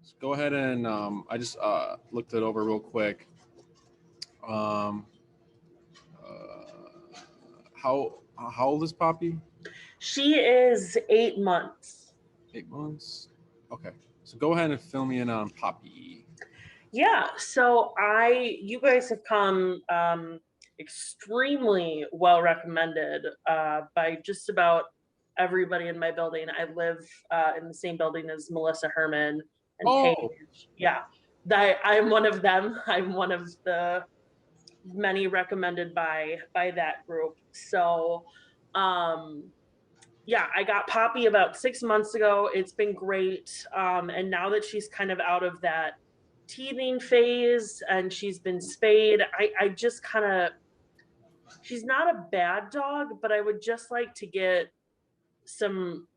So go ahead and I just looked it over real quick. Um, how old is Poppy? She is 8 months. 8 months. Okay. So go ahead and fill me in on Poppy. Yeah, so you guys have come extremely well recommended by just about everybody in my building. I live in the same building as Melissa Herman and Paige. Yeah, I'm one of them. I'm one of the many recommended by that group. So, yeah, I got Poppy about 6 months ago. It's been great. And now that she's kind of out of that teething phase and she's been spayed, I just kind of, she's not a bad dog, but I would just like to get some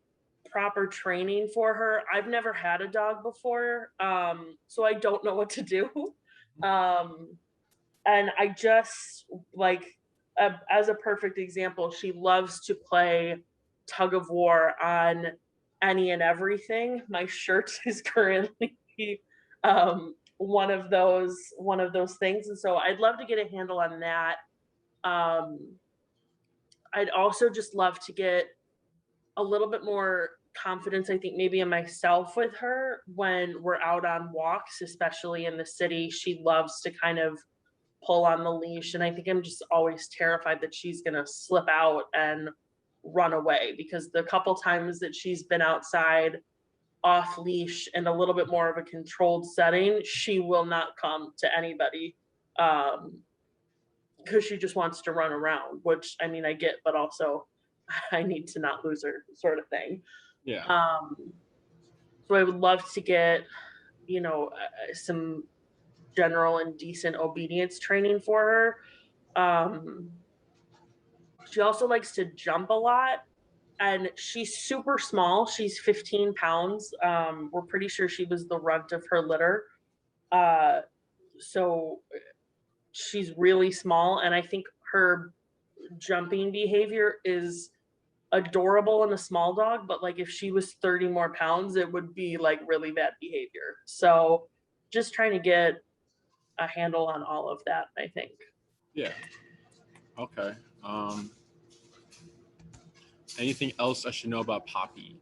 proper training for her. I've never had a dog before, so I don't know what to do. And I just like, as a perfect example, she loves to play tug of war on any and everything. My shirt is currently one of those things, and so I'd love to get a handle on that. I'd also just love to get a little bit more confidence, I think, maybe in myself with her when we're out on walks, especially in the city. She loves to kind of pull on the leash, and I think I'm just always terrified that she's going to slip out and run away, because the couple times that she's been outside off leash in a little bit more of a controlled setting, she will not come to anybody because she just wants to run around, which, I mean, I get, but also I need to not lose her, sort of thing. Yeah. So I would love to get, some general and decent obedience training for her. She also likes to jump a lot, and she's super small. She's 15 pounds. We're pretty sure she was the runt of her litter. So she's really small, and I think her jumping behavior is adorable in a small dog, but like if she was 30 more pounds, it would be like really bad behavior. So just trying to get a handle on all of that, I think. Yeah. Okay. Anything else I should know about Poppy?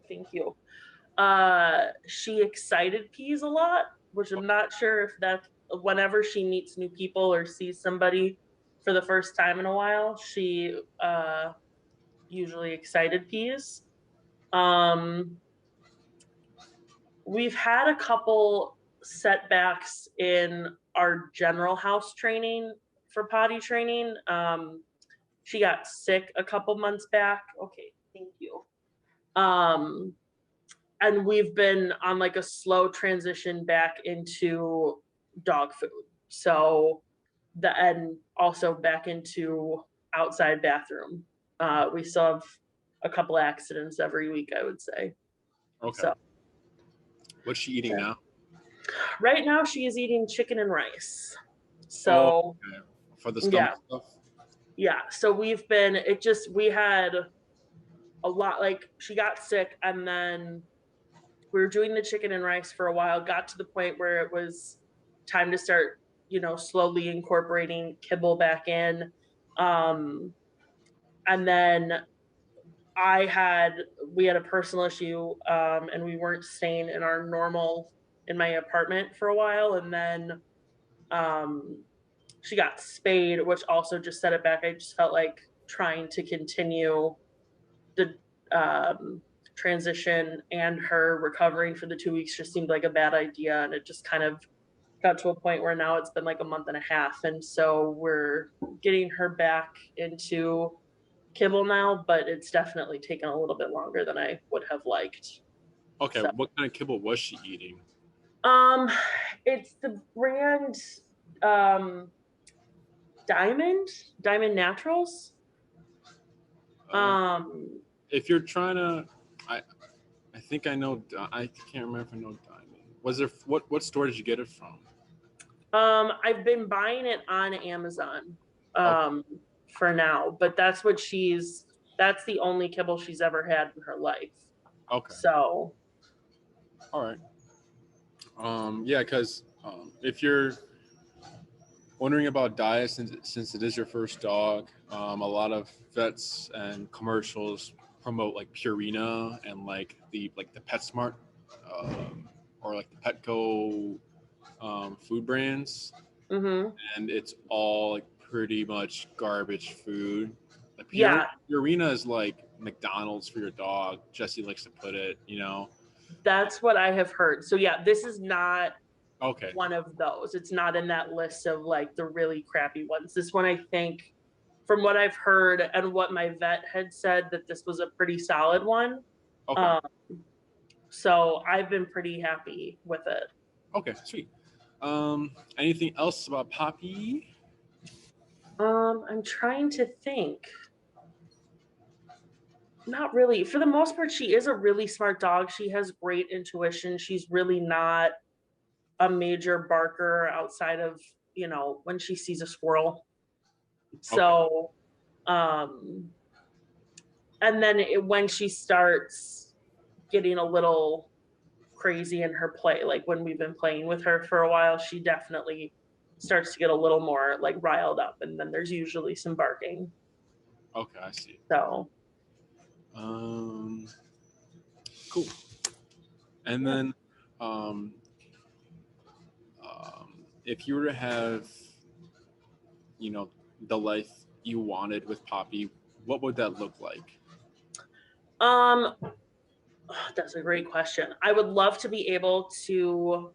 Thank you. She excited pees a lot, which I'm not sure if that's whenever she meets new people or sees somebody for the first time in a while, she usually excited pees. We've had a couple setbacks in our general house training for potty training. She got sick a couple months back. Okay, thank you. And we've been on like a slow transition back into dog food. So and also back into outside bathroom. We still have a couple accidents every week, I would say. Okay. So, what's she eating now? Right now, she is eating chicken and rice. So, okay. For the stomach stuff? Yeah. So we had a lot, like she got sick, and then we were doing the chicken and rice for a while, got to the point where it was time to start, slowly incorporating kibble back in. And then we had a personal issue, and we weren't staying in my apartment for a while. And then she got spayed, which also just set it back. I just felt like trying to continue the transition and her recovering for the 2 weeks just seemed like a bad idea. And it just kind of got to a point where now it's been like a month and a half. And so we're getting her back into kibble now, but it's definitely taken a little bit longer than I would have liked. Okay, so. What kind of kibble was she eating? It's the brand Diamond Naturals. If you're trying to, I think I know. I can't remember if I know Diamond. Was there what store did you get it from? I've been buying it on Amazon for now, but that's the only kibble she's ever had in her life. Okay. So, All right. Yeah, because if you're wondering about diet, since it is your first dog, a lot of vets and commercials promote like Purina and like the PetSmart, or like the Petco food brands, mhm. and it's all like pretty much garbage food. The Yeah, Purina is like McDonald's for your dog. Jesse likes to put it, you know. that's what I have heard. So yeah, this is not Okay. one of those. It's not in that list of like the really crappy ones. This one, I think, from what I've heard and what my vet had said, that this was a pretty solid one. Okay. Um, so I've been pretty happy with it. Okay. Sweet. Anything else about Poppy? I'm trying to think. Not really. For the most part, she is a really smart dog. She has great intuition. She's really not a major barker outside of, when she sees a squirrel. Okay. So, um, and then when she starts getting a little crazy in her play, like when we've been playing with her for a while, she definitely starts to get a little more like riled up, and then there's usually some barking. Okay. I see. So, Um. Cool. And yeah. then, um, if you were to have, you know, the life you wanted with Poppy, what would that look like? Um, that's a great question. I would love to be able to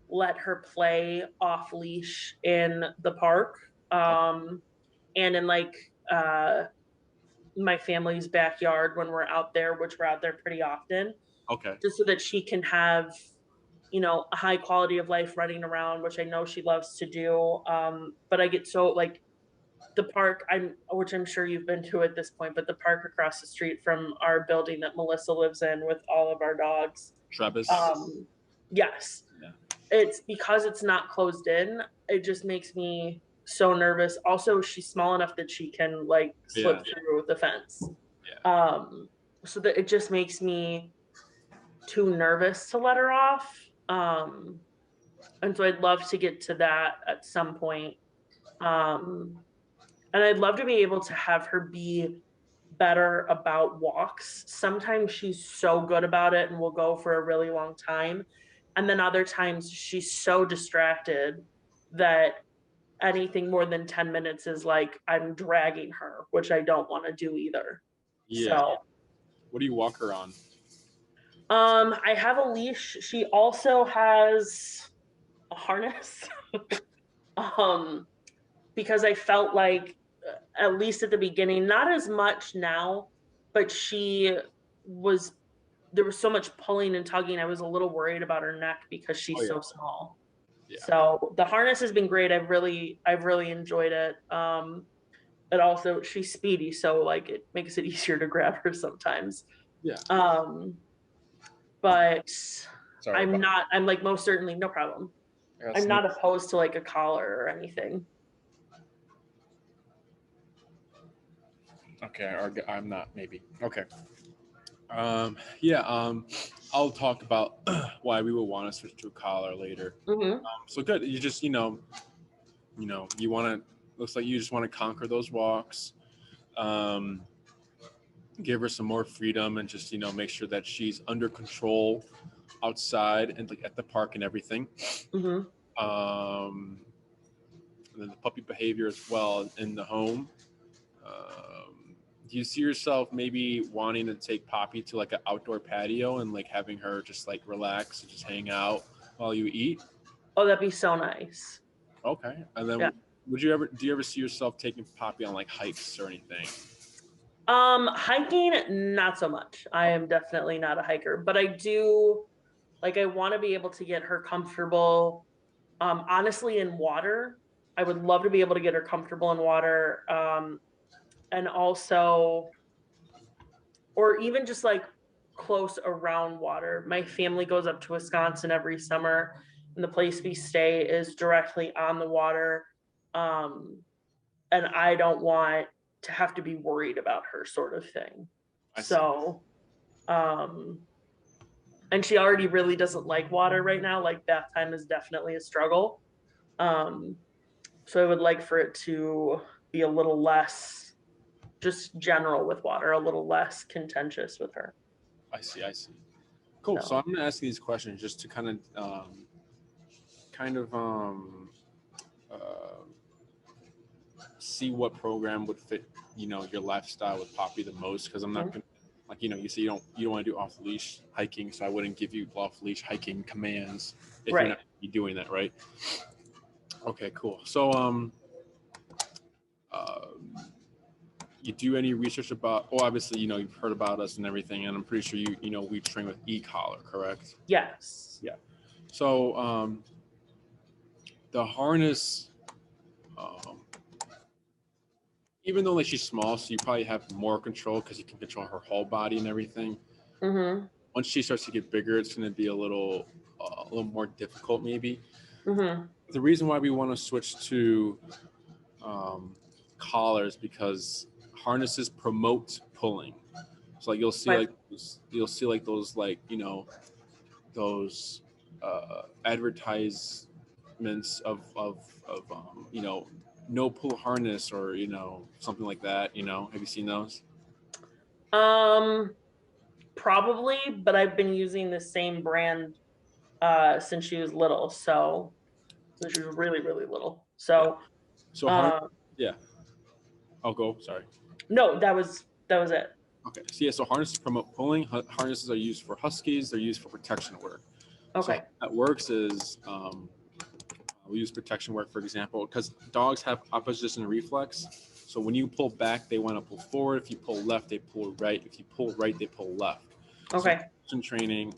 let her play off leash in the park, Oh, and in like uh, my family's backyard when we're out there, which we're out there pretty often, okay. just so that she can have, a high quality of life running around, which I know she loves to do. But I get so like the park, which I'm sure you've been to at this point, but the park across the street from our building that Melissa lives in with all of our dogs. Travis. Um, yes, Yeah. it's because it's not closed in. It just makes me so nervous. Also, she's small enough that she can like slip Yeah. through the fence. Yeah. Um, so that it just makes me too nervous to let her off. And so I'd love to get to that at some point. Um, and I'd love to be able to have her be better about walks. Sometimes she's so good about it and will go for a really long time. And then other times she's so distracted that anything more than 10 minutes is like I'm dragging her, which I don't want to do either. Yeah. So, What do you walk her on? I have a leash. She also has a harness. um, because I felt like, at least at the beginning, not as much now, but was there was so much pulling and tugging. I was a little worried about her neck because Oh she's yeah. so small. Yeah. So the harness has been great. I've really enjoyed it. But also she's speedy, so like it makes it easier to grab her sometimes. Yeah. Um, but Sorry about. I'm like most certainly no problem. I got I'm sneeze. not opposed to like a collar or anything. Okay. Or I'm not. Maybe. Okay. Yeah. I'll talk about why we would want to switch to a collar later. Mm-hmm. So good. You just, you want to. Looks like you just want to conquer those walks. Um, give her some more freedom and just, make sure that she's under control outside and like at the park and everything. Mm-hmm. And then the puppy behavior as well in the home. Do you see yourself maybe wanting to take Poppy to like an outdoor patio and like having her just like relax and just hang out while you eat? Oh, that'd be so nice. Okay. And Yeah. then do you ever see yourself taking Poppy on like hikes or anything? Hiking, not so much. I am definitely not a hiker, but I do like I want to be able to get her comfortable. Honestly, in water, I would love to be able to get her comfortable in water. And also, or even just like close around water. My family goes up to Wisconsin every summer, and the place we stay is directly on the water. Um, and I don't want to have to be worried about her, sort of thing. I see. So, And she already really doesn't like water right now. Like bath time is definitely a struggle. So I would like for it to be a little less just general with water, a little less contentious with her. I see. Cool. So I'm going to ask you these questions just to kind of see what program would fit, your lifestyle with Poppy the most. Because I'm not going to, like, you say you don't want to do off leash hiking, so I wouldn't give you off leash hiking commands if you're not doing that, right? Okay, cool. So you do any research about? Well, obviously, you've heard about us and everything, and I'm pretty sure we train with e-collar, correct? Yes. Yeah. So the harness, even though like she's small, so you probably have more control because you can control her whole body and everything. Mm-hmm. Once she starts to get bigger, it's going to be a little more difficult, maybe. Mm-hmm. The reason why we want to switch to collars because harnesses promote pulling. So like you'll see those like those advertisements of no pull harness or something like that. Have you seen those? Probably, but I've been using the same brand since she was little. So since she was really, really little. So yeah. I'll go. Sorry. No, that was it. Okay. So yeah, so harnesses promote pulling. Harnesses are used for huskies. They're used for protection work. Okay. So how that works is we use protection work, for example, because dogs have opposition reflex. So when you pull back, they want to pull forward. If you pull left, they pull right. If you pull right, they pull left. Okay. So in training,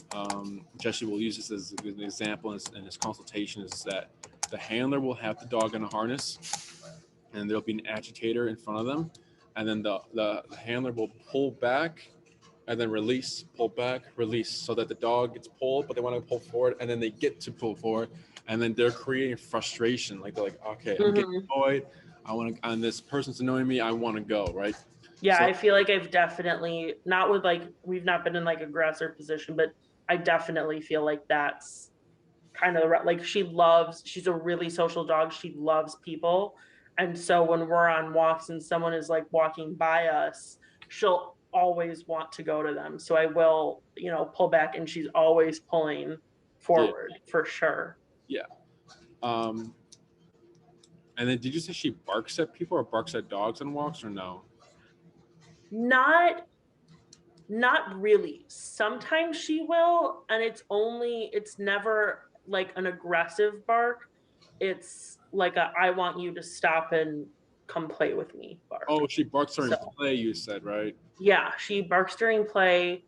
Jesse will use this as an example in his consultation is that the handler will have the dog in a harness and there'll be an agitator in front of them. And then the handler will pull back and then release, pull back, release, so that the dog gets pulled, but they want to pull forward, and then they get to pull forward, and then they're creating frustration. Like they're like, okay, I'm getting annoyed. And this person's annoying me. I want to go, right? Yeah, so, I feel like I've definitely not with like we've not been in like aggressor position, but I definitely feel like that's kind of like she's a really social dog. She loves people. And so when we're on walks and someone is like walking by us, she'll always want to go to them. So I will, pull back and she's always pulling forward for sure. Yeah. And then did you say she barks at people or barks at dogs on walks or no? Not really. Sometimes she will, and it's never like an aggressive bark. It's like I want you to stop and come play with me bark. Oh, she barks during play, you said, right? Yeah, she barks during play.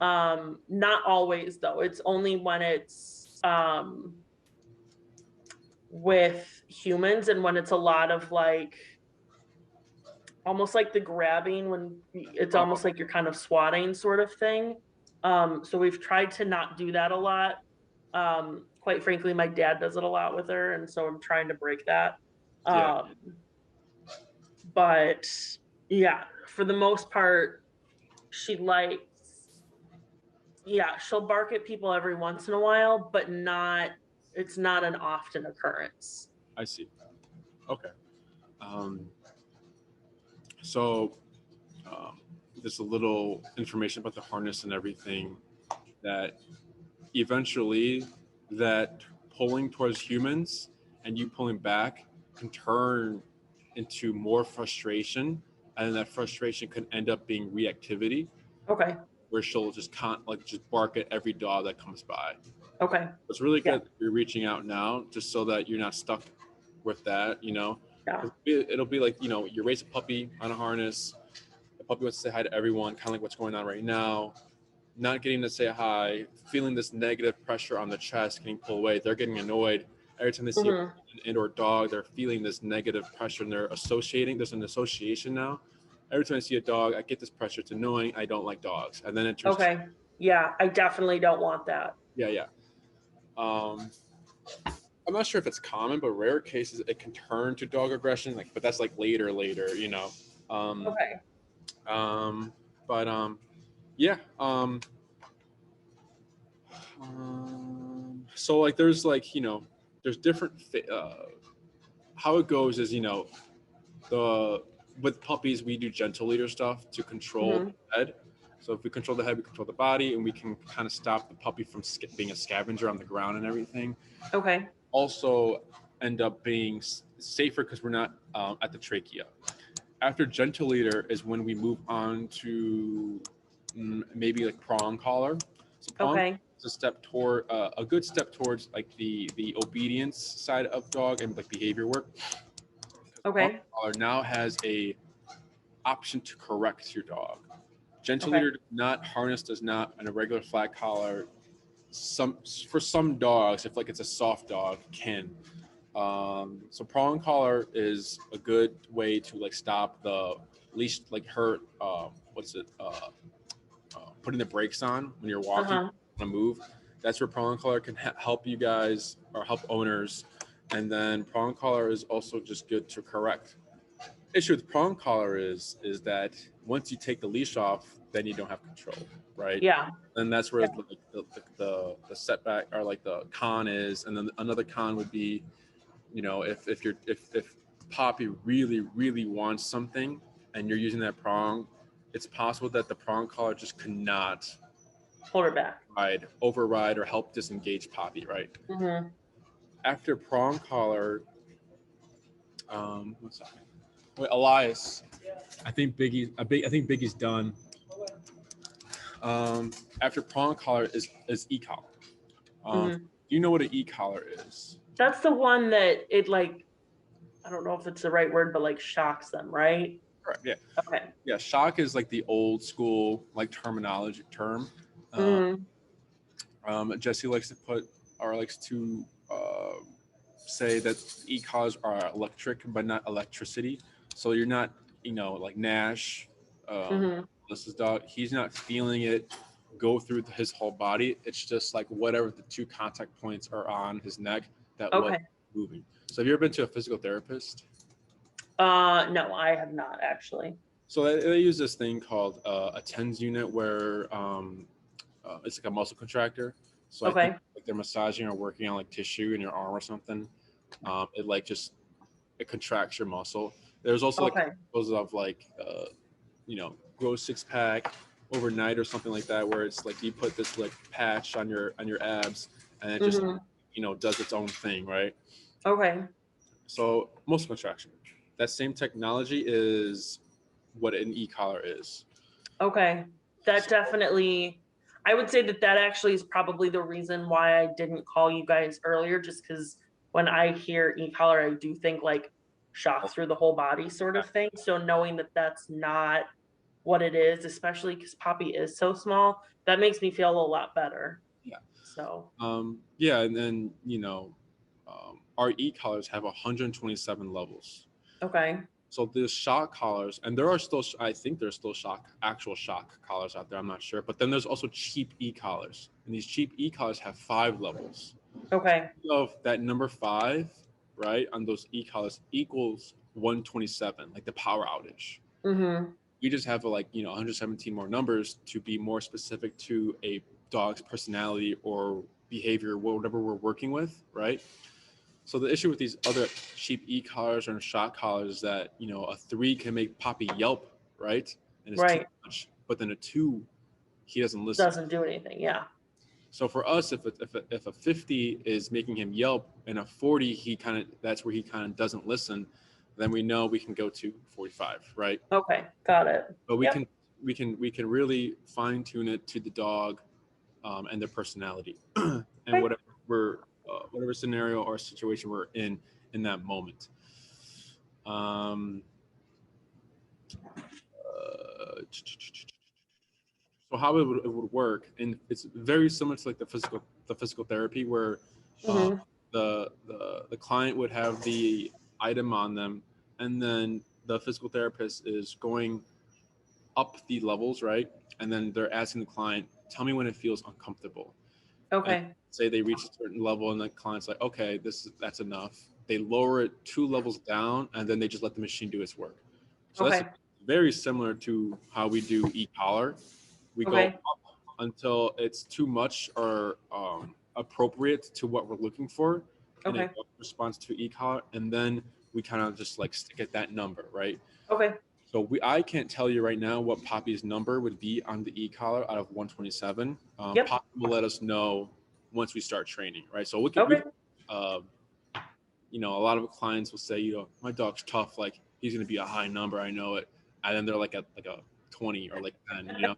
Not always though. It's only when it's with humans and when it's a lot of like almost like the grabbing when it's almost like you're kind of swatting sort of thing. So we've tried to not do that a lot. Quite frankly, my dad does it a lot with her, and so I'm trying to break that. But yeah, for the most part, she likes, she'll bark at people every once in a while, but it's not an often occurrence. I see. Okay. So there's a little information about the harness and everything that eventually that pulling towards humans and you pulling back can turn into more frustration, and that frustration could end up being reactivity. Okay. Where she'll just bark at every dog that comes by. Okay. It's really good that you're reaching out now just so that you're not stuck with that, Yeah. It'll be like, you raise a puppy on a harness, the puppy wants to say hi to everyone, kind of like what's going on right now, not getting to say hi, feeling this negative pressure on the chest, getting pulled away. They're getting annoyed. Every time they see an indoor dog, they're feeling this negative pressure and they're associating. There's an association now. Every time I see a dog, I get this pressure. It's annoying. I don't like dogs. And then it turns. Okay. Yeah, I definitely don't want that. Yeah. I'm not sure if it's common, but rare cases it can turn to dog aggression. But that's like later, Okay. Yeah. So like there's like, there's different how it goes is, the with puppies we do gentle leader stuff to control the head. So if we control the head, we control the body, and we can kind of stop the puppy from being a scavenger on the ground and everything. Okay. Also end up being safer because we're not at the trachea. After gentle leader is when we move on to maybe like prong collar. So prong Okay. is a step toward a good step towards like the obedience side of dog and like behavior work. Okay. Prong collar now has a option to correct your dog. Gentle Okay. leader does not, harness does not, and a regular flat collar. For some dogs, if like it's a soft dog, can. So prong collar is a good way to like stop the leash, like hurt. Putting the brakes on when you're walking on a move. That's where prong collar can help you guys or help owners. And then prong collar is also just good to correct. Issue with prong collar is that once you take the leash off, then you don't have control, right? Yeah. And that's where the setback or like the con is. And then another con would be, if Poppy really wants something and you're using that prong, it's possible that the prong collar just cannot hold her back, override, or help disengage Poppy, right? Mm-hmm. After prong collar, what's that? Wait, Elias. I think Biggie's done. After prong collar is e-collar. Do you know what an e-collar is? That's the one that it like, I don't know if it's the right word, but like shocks them, right? Correct. Yeah. Okay. Yeah, shock is like the old school like terminology term. Jesse likes to say that e-collars are electric but not electricity. So you're not, like Nash, Melissa's dog. He's not feeling it go through his whole body. It's just like whatever the two contact points are on his neck that was moving. So have you ever been to a physical therapist? No, I have not actually. So they use this thing called a TENS unit where it's like a muscle contractor. So I think like they're massaging or working on like tissue in your arm or something. It contracts your muscle. There's also like those of like grow six pack overnight or something like that, where it's like you put this like patch on your abs and it just does its own thing, right? Okay. So muscle contraction. That same technology is what an e-collar is. Okay. That definitely, I would say that actually is probably the reason why I didn't call you guys earlier, just because when I hear e-collar, I do think like shock through the whole body sort of thing. So knowing that that's not what it is, especially because Poppy is so small, that makes me feel a lot better. Yeah. So. Yeah, and then our e-collars have 127 levels. Okay. So there's shock collars, and there are still, I think there's still actual shock collars out there. I'm not sure, but then there's also cheap e-collars, and these cheap e-collars have 5 levels. Okay. So that number 5, right, on those e-collars equals 127, like the power outage. We just have 117 more numbers to be more specific to a dog's personality or behavior, whatever we're working with, right? So the issue with these other cheap e-collars or shock collars is that, a 3 can make Poppy yelp, right? And it's too much. But then a 2, he doesn't listen. Doesn't do anything, yeah. So for us, if a 50 is making him yelp and a 40, that's where he kind of doesn't listen, then we know we can go to 45, right? Okay, got it. But we can really fine tune it to the dog and their personality and whatever scenario or situation we're in that moment. So how it would work, and it's very similar to like the physical therapy where the client would have the item on them, and then the physical therapist is going up the levels, right? And then they're asking the client, tell me when it feels uncomfortable. Okay. And say they reach a certain level and the client's like, okay, that's enough. They lower it 2 levels down and then they just let the machine do its work. So that's very similar to how we do e-collar. We go Okay. up until it's too much or appropriate to what we're looking for in a Okay. response to e-collar, and then we kind of just like stick at that number, right? Okay. So I can't tell you right now what Poppy's number would be on the e-collar out of 127. Yep. Poppy will let us know once we start training, right? So we can, Okay. you know, a lot of clients will say, you know, my dog's tough, like he's going to be a high number, I know it, and then they're like a 20 or like 10, you know.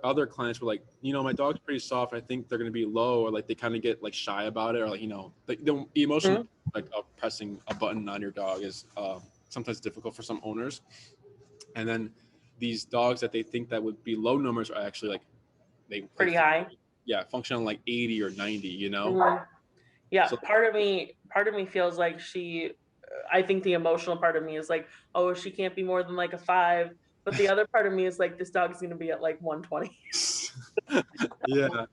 other clients were like, you know, my dog's pretty soft, I think they're going to be low, or like they kind of get like shy about it, or like, you know, the emotion like pressing a button on your dog is sometimes difficult for some owners. And then these dogs that they think that would be low numbers are actually like they Pretty high. Yeah, function on like 80 or 90, you know. Yeah, So, part of me feels like I think the emotional part of me is like, oh, she can't be more than like a 5, but the other part of me is like, this dog's going to be at like 120. yeah.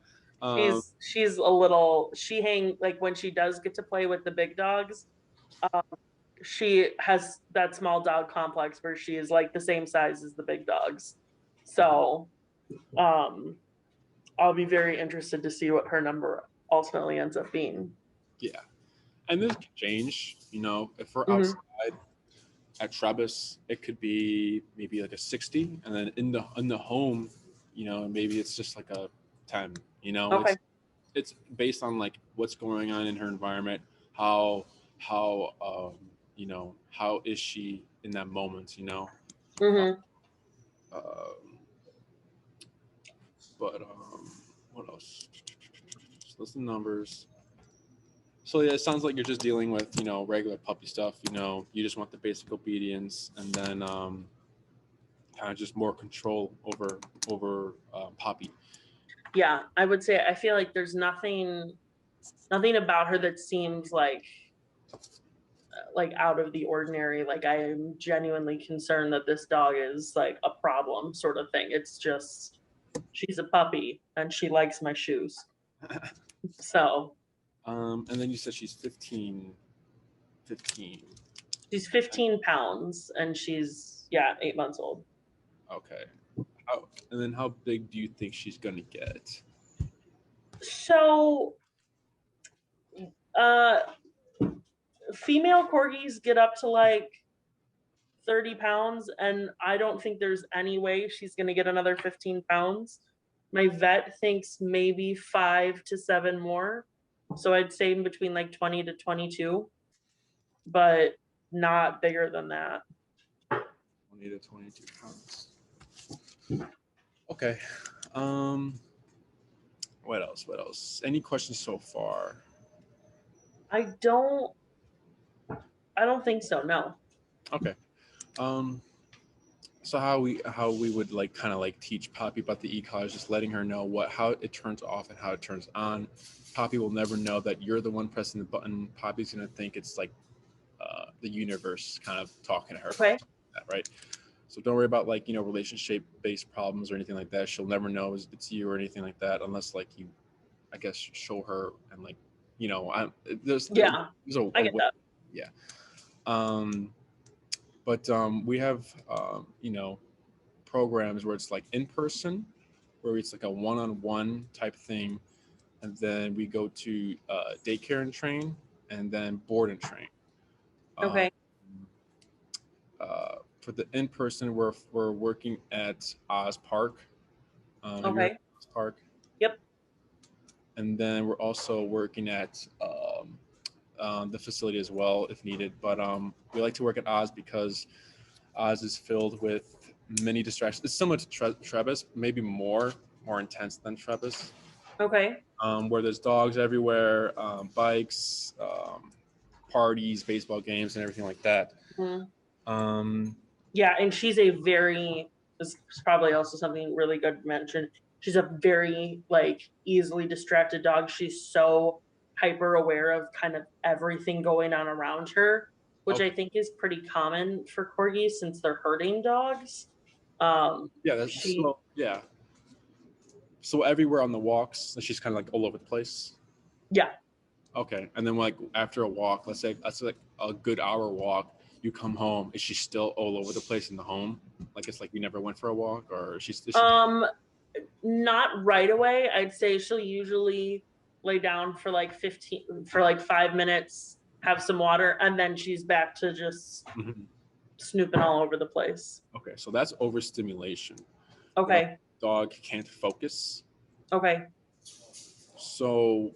She's a little, like when she does get to play with the big dogs, she has that small dog complex where she is like the same size as the big dogs. So I'll be very interested to see what her number ultimately ends up being. Yeah. And this can change, you know, if we're outside at Trebas, it could be maybe like a 60. And then in the home, you know, maybe it's just like a 10, you know. Okay. It's based on like what's going on in her environment, how you know, how is she in that moment, you know. But what else? Just list the numbers. So yeah, it sounds like you're just dealing with, you know, regular puppy stuff. You know, you just want the basic obedience, and then kind of just more control over Poppy. Yeah, I would say I feel like there's nothing about her that seems like out of the ordinary. Like I am genuinely concerned that this dog is like a problem sort of thing. It's just she's a puppy and she likes my shoes. So And then you said she's 15. She's 15 pounds and she's 8 months old. Okay. And then how big do you think she's gonna get? So female corgis get up to like 30 pounds, and I don't think there's any way she's going to get another 15 pounds. My vet thinks maybe 5 to 7 more. So I'd say in between like 20 to 22, but not bigger than that. 20 to 22 pounds. Okay. What else? Any questions so far? I don't think so, no. Okay. So how we would like kind of like teach Poppy about the e-collar is just letting her know how it turns off and how it turns on. Poppy will never know that you're the one pressing the button. Poppy's gonna think it's like the universe kind of talking to her. Okay. Right. So don't worry about like, you know, relationship-based problems or anything like that. She'll never know it's you or anything like that unless like you, I guess, show her and like, you know, there's I get that. Yeah. But we have you know, programs where it's like in person, where it's like a one-on-one type thing, and then we go to daycare and train, and then board and train. Okay. For the in-person, we're working at Oz Park. Okay. Oz Park. Yep. And then we're also working at the facility as well if needed. But we like to work at Oz because Oz is filled with many distractions. It's similar to Trebas, maybe more intense than Trebas. Okay. Where there's dogs everywhere, bikes, parties, baseball games, and everything like that. Yeah, and she's this is probably also something really good to mention. She's a very like easily distracted dog. She's so hyper aware of kind of everything going on around her, which I think is pretty common for corgis since they're herding dogs. So everywhere on the walks, she's kind of like all over the place. Yeah. Okay, and then like after a walk, let's say that's like a good hour walk, you come home, is she still all over the place in the home? Like it's like we never went for a walk, or is she Not right away. I'd say she'll usually lay down for like 5 minutes, have some water, and then she's back to just snooping all over the place. Okay, so that's overstimulation. Okay. Dog can't focus. Okay. So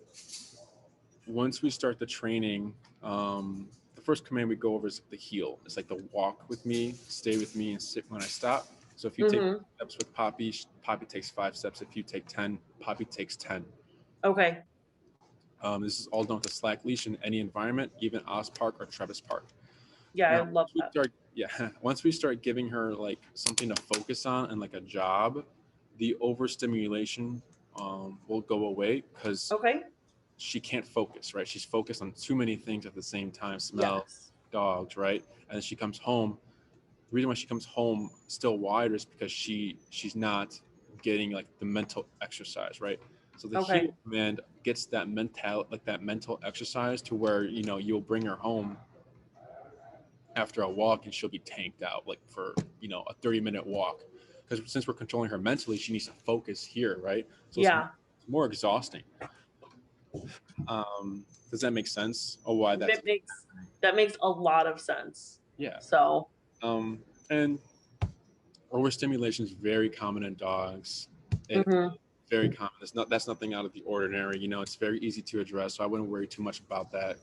once we start the training, the first command we go over is the heel. It's like the walk with me, stay with me, and sit when I stop. So if you take steps with Poppy, Poppy takes 5 steps. If you take 10, Poppy takes 10. Okay. This is all done with a slack leash in any environment, even Oz Park or Travis Park. Yeah, now, I love that. Once we start giving her like something to focus on and like a job, the overstimulation will go away because she can't focus, right? She's focused on too many things at the same time, smell, dogs, right? And then she comes home. The reason why she comes home still wider is because she's not getting like the mental exercise, right? So the heel command gets that mental exercise to where, you know, you'll bring her home after a walk and she'll be tanked out like for, you know, a 30-minute walk. Because since we're controlling her mentally, she needs to focus here, right? So it's more exhausting. Does that make sense? Or why that makes a lot of sense. Yeah. So and overstimulation is very common in dogs. Very common. That's nothing out of the ordinary. You know, it's very easy to address, so I wouldn't worry too much about that.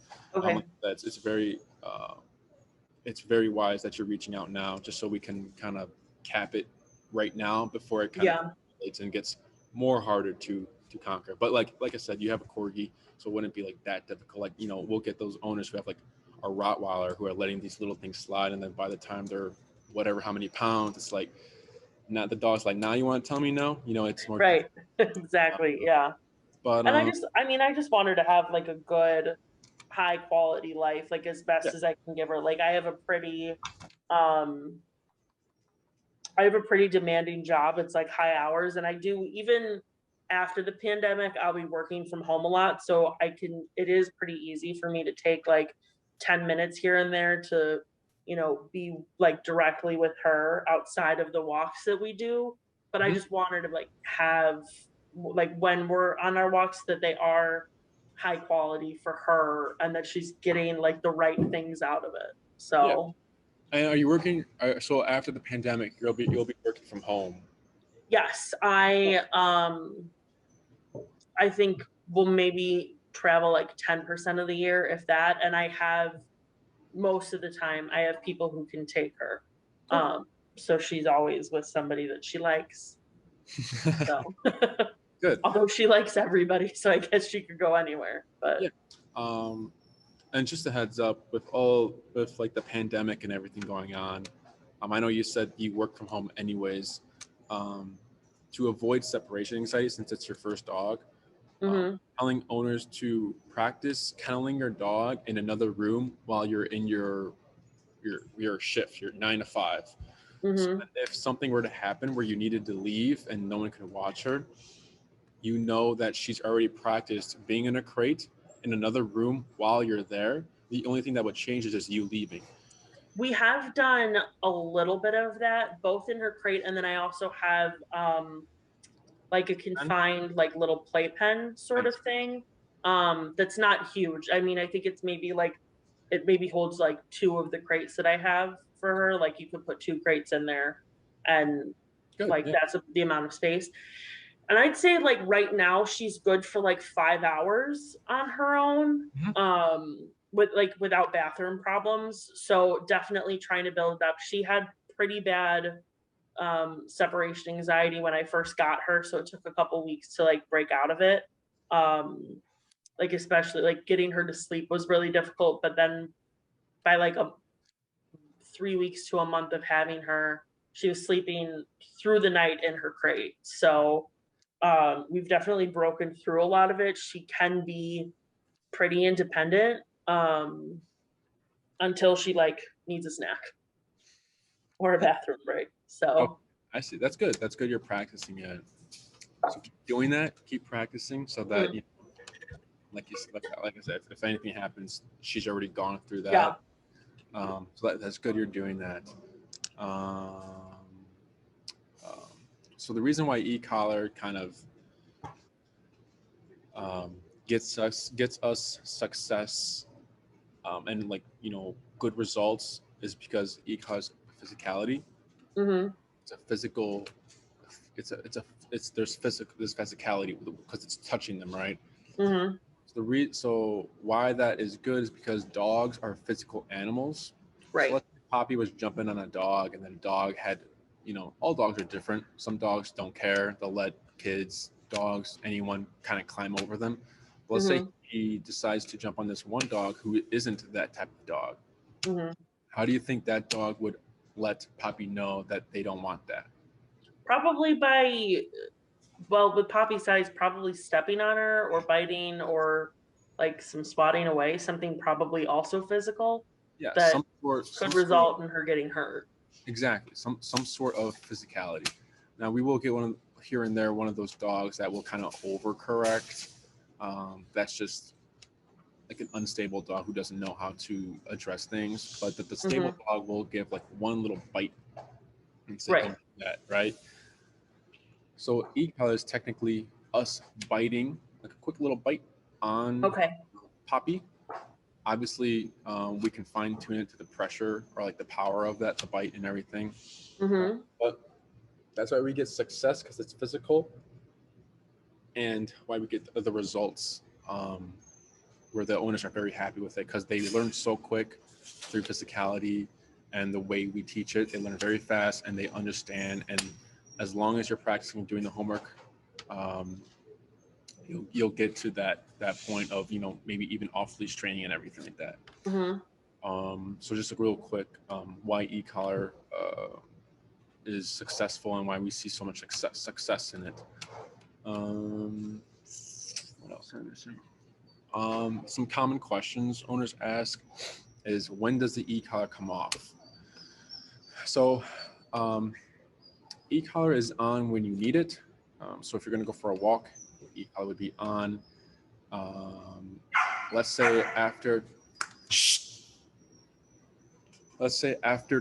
It's very wise that you're reaching out now, just so we can kind of cap it right now before it kind of escalates and gets more harder to conquer. But like I said, you have a corgi, so it wouldn't be like that difficult. Like, you know, we'll get those owners who have like a Rottweiler who are letting these little things slide, and then by the time they're whatever how many pounds, it's like not the dog's like, now you want to tell me no? You know, it's more exactly. But and I just want her to have like a good high quality life, like as best as I can give her. Like I have a pretty demanding job. It's like high hours, and I do, even after the pandemic, I'll be working from home a lot, so it is pretty easy for me to take like 10 minutes here and there to, you know, be like directly with her outside of the walks that we do. But I just want her to like have, like when we're on our walks, that they are high quality for her and that she's getting like the right things out of it. So And are you working? So after the pandemic, you'll be working from home. Yes, I think we'll maybe travel like 10% of the year, if that. And I have, most of the time, I have people who can take her. So she's always with somebody that she likes. So good. Although she likes everybody, so I guess she could go anywhere. But and just a heads up, with like the pandemic and everything going on, I know you said you work from home anyways. To avoid separation anxiety, since it's your first dog, telling owners to practice kenneling your dog in another room while you're in your shift, your 9 to 5. So that if something were to happen where you needed to leave and no one could watch her, you know that she's already practiced being in a crate in another room while you're there. The only thing that would change is just you leaving. We have done a little bit of that, both in her crate, and then I also have like a confined like little playpen sort of thing. That's not huge. I mean, I think it's maybe like, it maybe holds like 2 of the crates that I have for her. Like you could put 2 crates in there, and that's the amount of space. And I'd say like right now she's good for like 5 hours on her own, without bathroom problems. So definitely trying to build up. She had pretty bad separation anxiety when I first got her, so it took a couple weeks to like break out of it. Like especially like getting her to sleep was really difficult, but then by like 3 weeks to a month of having her, she was sleeping through the night in her crate. So we've definitely broken through a lot of it. She can be pretty independent until she like needs a snack or a bathroom break. So I see. That's good. That's good. You're practicing it. So keep doing that. Keep practicing so that you know, like I said, if anything happens, she's already gone through that. So that's good you're doing that. Um, um, so the reason why e-collar kind of gets us success, and like good results is because e-collar's physicality. Mhm. It's a physical. There's physicality because it's touching them, right? Mhm. So why that is good is because dogs are physical animals. So Right. let's say Poppy was jumping on a dog, and then a dog had, all dogs are different. Some dogs don't care; they'll let kids, dogs, anyone kind of climb over them. But let's say Mhm. he decides to jump on this one dog who isn't that type of dog. Mhm. How do you think that dog would let Poppy know that they don't want that? Probably by, well, with Poppy's size, probably stepping on her or biting or like some swatting away, something probably also physical Yeah, that some could sort of result in her getting hurt. exactly some sort of physicality. Now we will get here and there one of those dogs that will kind of overcorrect. That's just like an unstable dog who doesn't know how to address things. But the stable Mhm. dog will give like one little bite and say, Right. "Don't do that," right? So e-collar is technically us biting, like a quick little bite on Okay. Poppy. Obviously, we can fine tune it to the pressure or like the power of that, the bite and everything. Mhm. But that's why we get success because it's physical, and why we get the results, where the owners are very happy with it because they learn so quick through physicality and the way we teach it. They learn very fast and they understand. And as long as you're practicing and doing the homework, um, you'll get to that point of maybe even off-leash training and everything like that. Mhm. So just a real quick, why e-collar is successful and why we see so much success in it. Um, what else? Some common questions owners ask is, when does the e-collar come off? So e-collar is on when you need it. So if you're going to go for a walk, e-collar would be on. Um, let's say after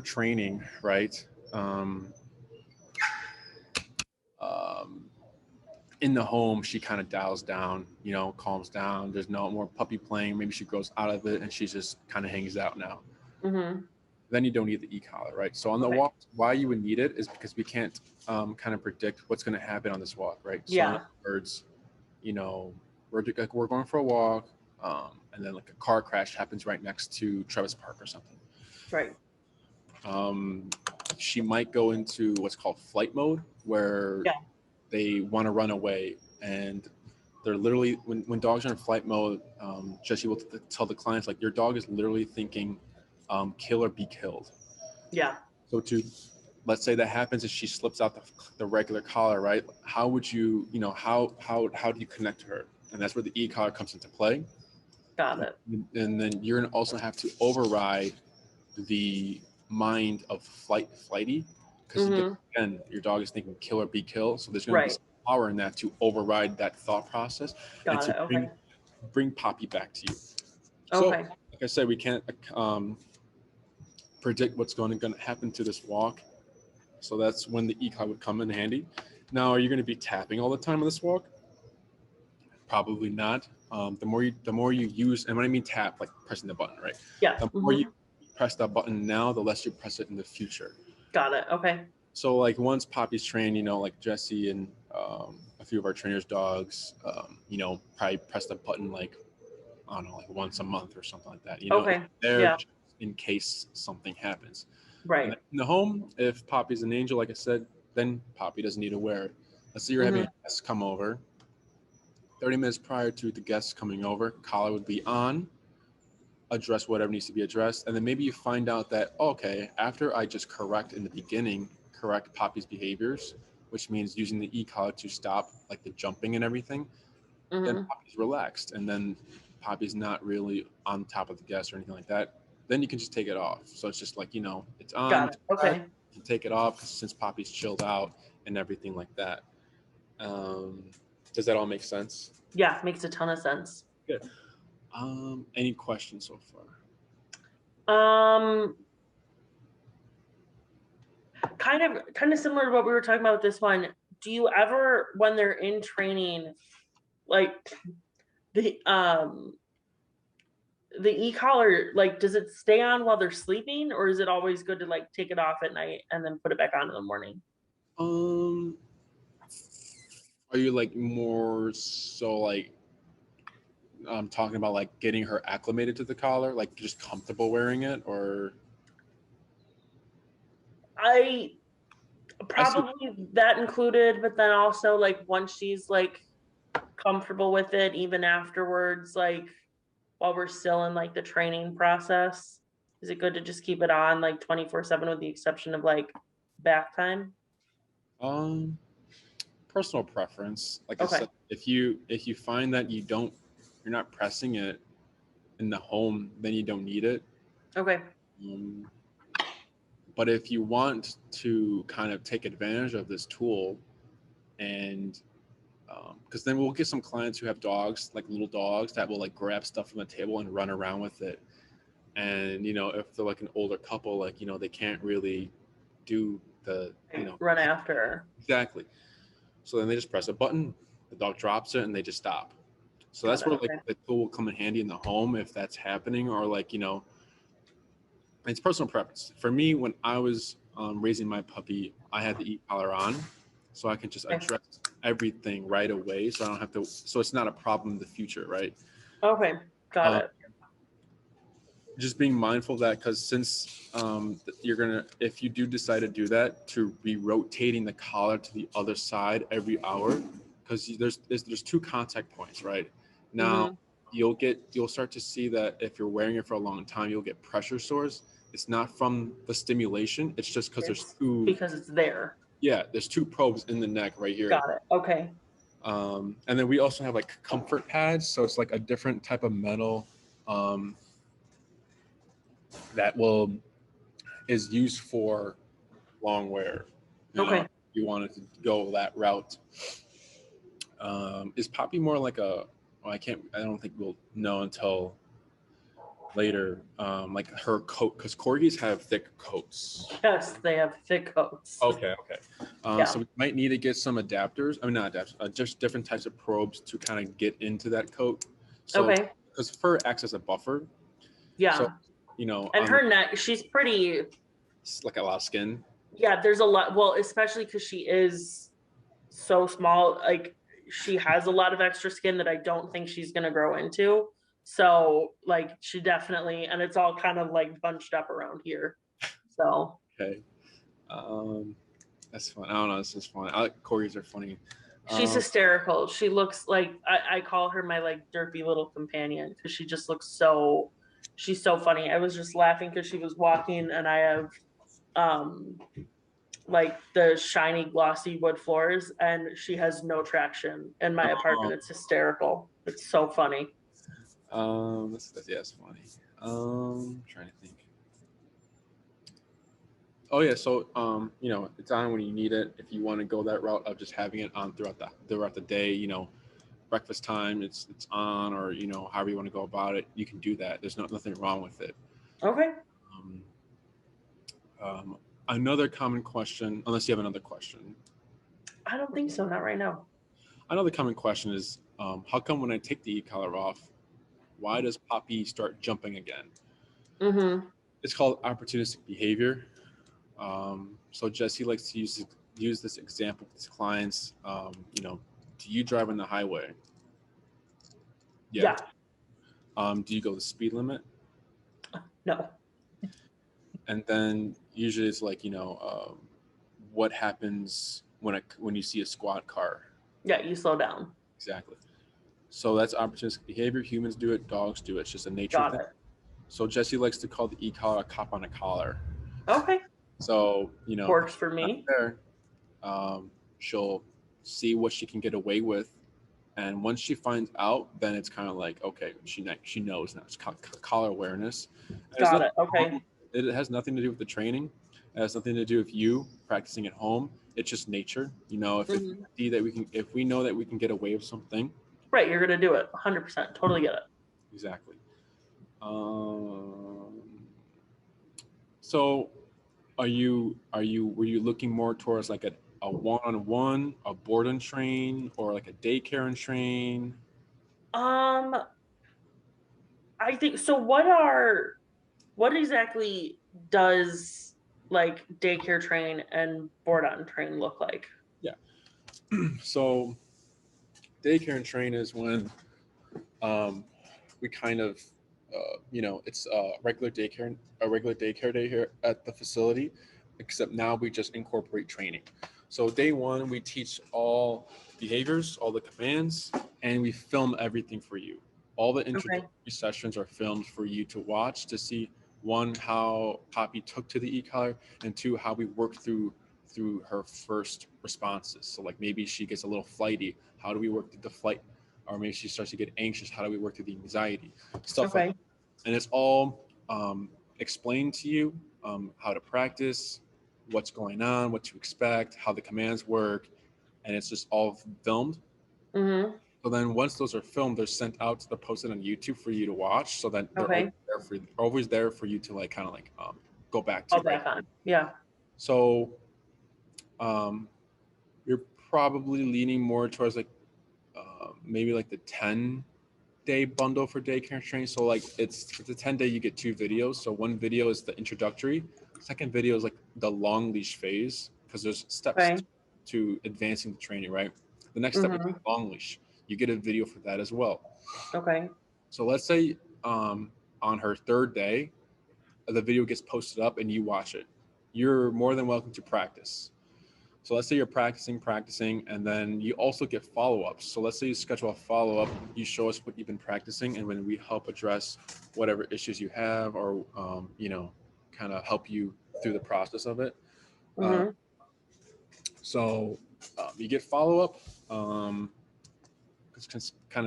training, right? Um, um, in the home, she kind of dials down, calms down. There's no more puppy playing. Maybe she grows out of it and she just kind of hangs out now. Mhm. Then you don't need the e-collar, right? So on the Okay. walk, why you would need it is because we can't kind of predict what's going to happen on this walk, right? So in Yeah. other words, we're going for a walk, and then like a car crash happens right next to Travis Park or something. Right. Um, she might go into what's called flight mode, where Yeah. they want to run away, and they're literally when dogs are in flight mode, Jesse will tell the clients like your dog is literally thinking, kill or be killed. Yeah. So to let's say that happens and she slips out the regular collar, right? How would how do you connect to her? And that's where the e-collar comes into play. Got it. And then you're gonna also have to override the mind of flighty, because Mhm. again, your dog is thinking kill or be killed. So there's gonna be Right. some power in that to override that thought process and Got to it. Okay. bring Poppy back to you. So Okay. like I said, we can't predict what's going to happen to this walk. So that's when the e-collar would come in handy. Now, are you going to be tapping all the time on this walk? Probably not. The more you use, and when I mean tap, like pressing the button, right? Yeah. The more you Mhm. press that button now, the less you press it in the future. Got it. Okay. So like once Poppy's trained, like Jesse and a few of our trainers' dogs, probably press the button like, I don't know, like once a month or something like that. Okay. There Yeah. just in case something happens. And Right. in the home, if Poppy's an angel, like I said, then Poppy doesn't need to wear it. Let's say you're having Mhm. a guest come over. 30 minutes prior to the guests coming over, collar would be on, address whatever needs to be addressed. And then maybe you find out that, okay, after I just correct in the beginning, correct Poppy's behaviors, which means using the e-collar to stop like the jumping and everything, then Mhm. Poppy's relaxed. And then Poppy's not really on top of the guest or anything like that. Then you can just take it off. So it's just like, it's on, Got it. Okay. you can take it off since Poppy's chilled out and everything like that. Um, does that all make sense? Yeah. Makes a ton of sense. Good. Any questions so far? Um, kind of similar to what we were talking about with this one. Do you ever, when they're in training, like the e-collar, like, does it stay on while they're sleeping, or is it always good to like take it off at night and then put it back on in the morning? Um, are you like more so like talking about like getting her acclimated to the collar, like just comfortable wearing it, or I I see. probably that included, but then also like once she's like comfortable with it, even afterwards, like while we're still in like the training process, is it good to just keep it on like 24/7 with the exception of like bath time? Um, personal preference. Like I Okay. said, if you find that you're not pressing it in the home, then you don't need it. Okay. Um, but if you want to kind of take advantage of this tool, and because then we'll get some clients who have dogs, like little dogs, that will like grab stuff from the table and run around with it. And if they're like an older couple, like they can't really do the Run after her. exactly. So then they just press a button, the dog drops it, and they just stop. So Got that's it. where like Okay. the tool will come in handy in the home if that's happening, or like it's personal preference. For me, when I was raising my puppy, I had the e-collar on, so I can just Okay. address everything right away. So I don't have to. So it's not a problem in the future, right? Okay. Got Um, it. just being mindful of that, because since if you do decide to do that, to be rotating the collar to the other side every hour, because there's two contact points, right? Now Mhm. you'll start to see that if you're wearing it for a long time, you'll get pressure sores. It's not from the stimulation, it's just because It's because it's there. there's two probes in the neck right here. Got it. Okay. And then we also have like comfort pads, so it's like a different type of metal that is used for long wear. Okay. You wanted to go that route. Is Poppy more like I don't think we'll know until later. Like her coat, because corgis have thick coats. Yes, they have thick coats. Okay. Yeah. So we might need to get some adapters. I mean, not adapters, just different types of probes to kind of get into that coat. So, Okay. because fur acts as a buffer. Yeah. So, And her neck, she's pretty. like a lot of skin. Yeah, there's a lot. Well, especially because she is so small. Like she has a lot of extra skin that I don't think she's gonna grow into. So like she definitely, and it's all kind of like bunched up around here. So Okay. That's fun. I don't know. This is fun. Corgis are funny. she's hysterical. She looks like I call her my like derpy little companion because she just looks so. She's so funny. I was just laughing because she was walking, and I have um like the shiny glossy wood floors, and she has no traction in my apartment. It's hysterical. It's so funny. That's funny. Trying to think. Oh yeah, so it's on when you need it. If you want to go that route of just having it on throughout the day, breakfast time, it's on, or however you want to go about it, you can do that. There's nothing wrong with it. Okay. Um, another common question, unless you have another question. I don't think so. Not right now. Another common question is, how come when I take the e-collar off, why does Poppy start jumping again? Mm-hmm. It's called opportunistic behavior. So Jesse likes to use this example with his clients. Do you drive on the highway? Yeah. Do you go the speed limit? No. And then usually it's like what happens when you see a squad car? Yeah, you slow down. Exactly. So that's opportunistic behavior. Humans do it. Dogs do it. It's just a nature Got thing. it. So Jesse likes to call the e-collar a cop on a collar. Okay. So Works for me. there, she'll see what she can get away with, and once she finds out, then it's kind of like, okay, she knows now. It's collar awareness. Got it. Okay. It has nothing to do with the training. It has nothing to do with you practicing at home. It's just nature. If we know that we can get away with something, Right, you're gonna do it. 100%. Totally get it. exactly. So were you looking more towards like a one-on-one, a board and train, or like a daycare and train? Um, I think so. What exactly does like daycare train and board on train look like? Yeah. So daycare and train is when we kind of it's a regular daycare day here at the facility, except now we just incorporate training. So day one we teach all behaviors, all the commands, and we film everything for you. All the Okay. introductory sessions are filmed for you to watch, to see one, how Poppy took to the e-collar, and two, how we work through her first responses. So like maybe she gets a little flighty, how do we work through the flight? Or maybe she starts to get anxious, how do we work through the anxiety? Stuff like Okay. that. And it's all explained to you, how to practice, what's going on, what to expect, how the commands work, and it's just all filmed. Mm-hmm. So then once those are filmed, they're sent out, they're posted on YouTube for you to watch, so that they're Okay. always there for you to like kind of like go back to, All right? back on. Yeah. So um, you're probably leaning more towards like maybe like the 10-day bundle for daycare and training. So like it's a 10-day, you get 2 videos. So one video is the introductory. Second video is like the long leash phase, because there's steps Okay. to advancing the training, right? The next step is Mm-hmm. long leash. You get a video for that as well. Okay. So let's say on her 3rd day, the video gets posted up and you watch it. You're more than welcome to practice. So let's say you're practicing, and then you also get follow-ups. So let's say you schedule a follow-up, you show us what you've been practicing, and when we help address whatever issues you have, or kind of help you through the process of it. Uh, Mm-hmm. so you get follow-up, kind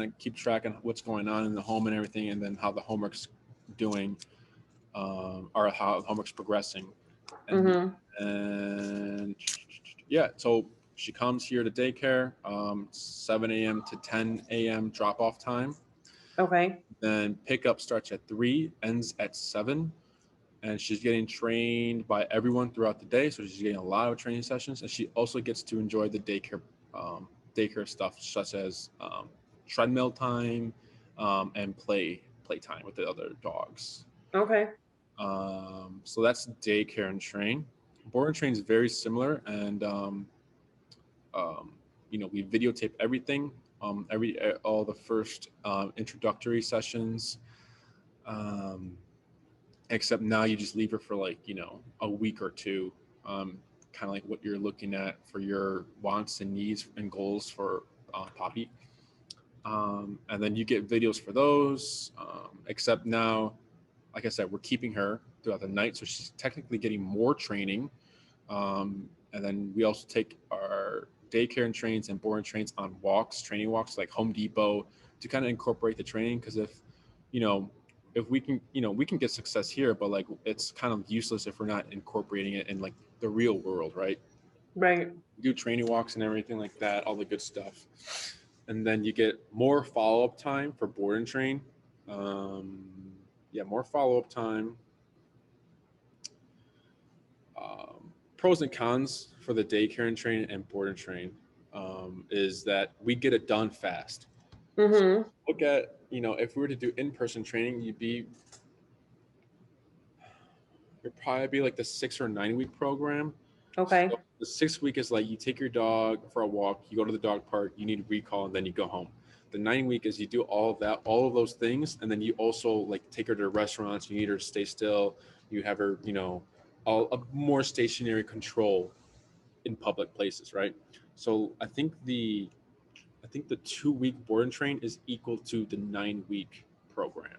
of keep track on what's going on in the home and everything, and then how the homework's doing, or how the homework's progressing. and Mm-hmm. and yeah, so she comes here to daycare, 7 a.m. to 10 a.m. drop off time. Okay. Then pickup starts at 3, ends at 7, and she's getting trained by everyone throughout the day. So she's getting a lot of training sessions, and she also gets to enjoy the daycare stuff, such as treadmill time, and play time with the other dogs. Okay. So that's daycare and train. Board and train is very similar, and we videotape everything, all the first introductory sessions, um, except now you just leave her for like a week or two, kind of like what you're looking at for your wants and needs and goals for Poppy. And then you get videos for those, except now, like I said, we're keeping her throughout the night, so she's technically getting more training. And then we also take our daycare and trains and board and trains on training walks, like Home Depot, to kind of incorporate the training. Because you know, if we can get success here, but like it's kind of useless if we're not incorporating it in like the real world, right? Right. We do training walks and everything like that, all the good stuff. And then you get more follow-up time for board and train. Um, yeah, more follow-up time. Pros and cons for the daycare and train and board and train, is that we get it done fast. So Mm-hmm. look at, if we were to do in-person training, you'd probably be like the 6 or 9 week program. Okay. So the 6 week is like you take your dog for a walk, you go to the dog park, you need recall, and then you go home. The 9 week is you do all of that, all of those things, and then you also like take her to restaurants. You need her to stay still. You have her, a more stationary control in public places, right? So I think the 2 week board and train is equal to the 9 week program.